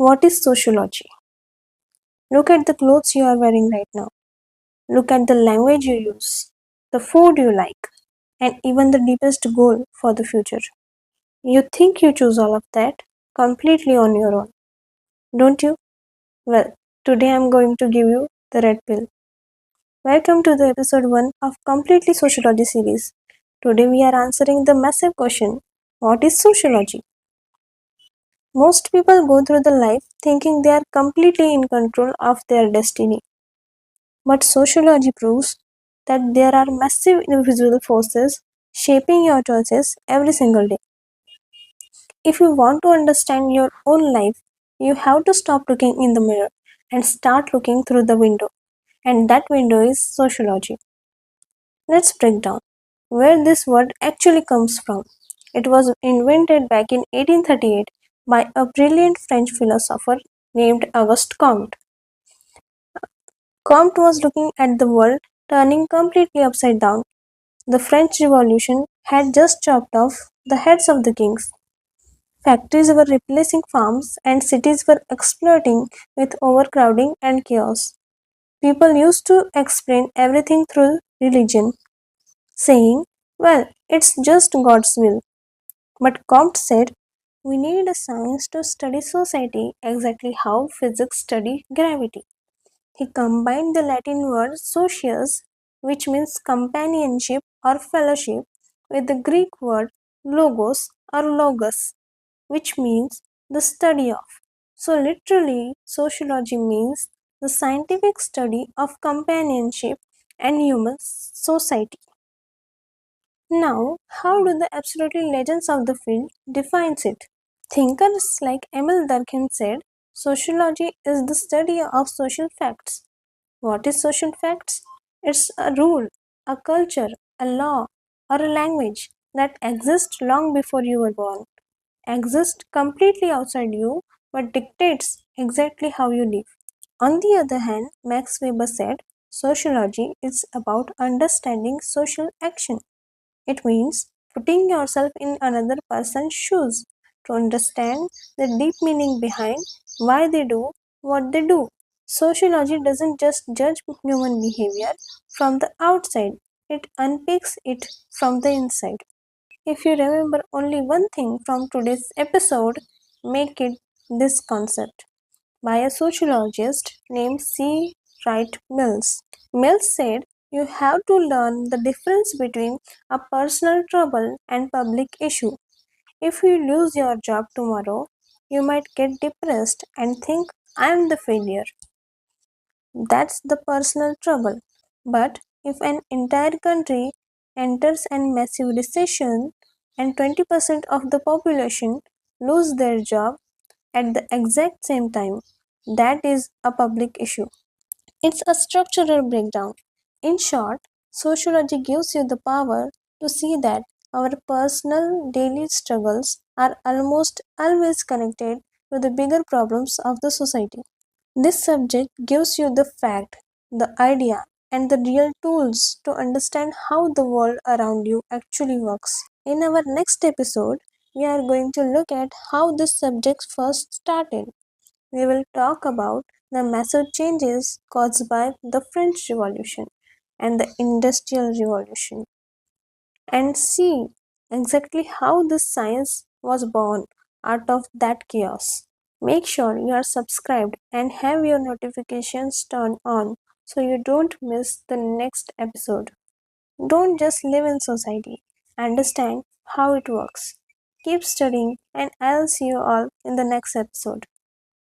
What is sociology? Look at the clothes you are wearing right now. Look at the language you use, the food you like, and even the deepest goal for the future. You think you choose all of that completely on your own, don't you? Well, today I'm going to give you the red pill. Welcome to the episode 1 of Completely Sociology series. Today we are answering the massive question, what is sociology? Most people go through the life thinking they are completely in control of their destiny. But sociology proves that there are massive invisible forces shaping your choices every single day. If you want to understand your own life, you have to stop looking in the mirror and start looking through the window. And that window is sociology. Let's break down where this word actually comes from. It was invented back in 1838 by a brilliant French philosopher named Auguste Comte. Comte was looking at the world turning completely upside down. The French Revolution had just chopped off the heads of the kings. Factories were replacing farms and cities were exploding with overcrowding and chaos. People used to explain everything through religion, saying, well, it's just God's will. But Comte said, we need a science to study society exactly how physics study gravity. He combined the Latin word socius, which means companionship or fellowship, with the Greek word logos or logos, which means the study of. So, literally, sociology means the scientific study of companionship and human society. Now, how do the absolutely legends of the field defines it? Thinkers like Emil Durkheim said, sociology is the study of social facts. What is social facts? It's a rule, a culture, a law, or a language that exists long before you were born, exists completely outside you, but dictates exactly how you live. On the other hand, Max Weber said, sociology is about understanding social action. It means putting yourself in another person's shoes to understand the deep meaning behind why they do what they do. Sociology doesn't just judge human behavior from the outside, it unpicks it from the inside. If you remember only one thing from today's episode, make it this concept by a sociologist named C. Wright Mills. Mills said, you have to learn the difference between a personal trouble and public issue. If you lose your job tomorrow, you might get depressed and think, I am the failure. That's the personal trouble. But if an entire country enters a massive recession and 20% of the population lose their job at the exact same time, that is a public issue. It's a structural breakdown. In short, sociology gives you the power to see that our personal daily struggles are almost always connected to the bigger problems of the society. This subject gives you the fact, the idea, and the real tools to understand how the world around you actually works. In our next episode, we are going to look at how this subject first started. We will talk about the massive changes caused by the French Revolution and the Industrial Revolution and see exactly how this science was born out of that chaos. Make sure you are subscribed and have your notifications turned on so you don't miss the next episode. Don't just live in society, understand how it works. Keep studying, and I'll see you all in the next episode.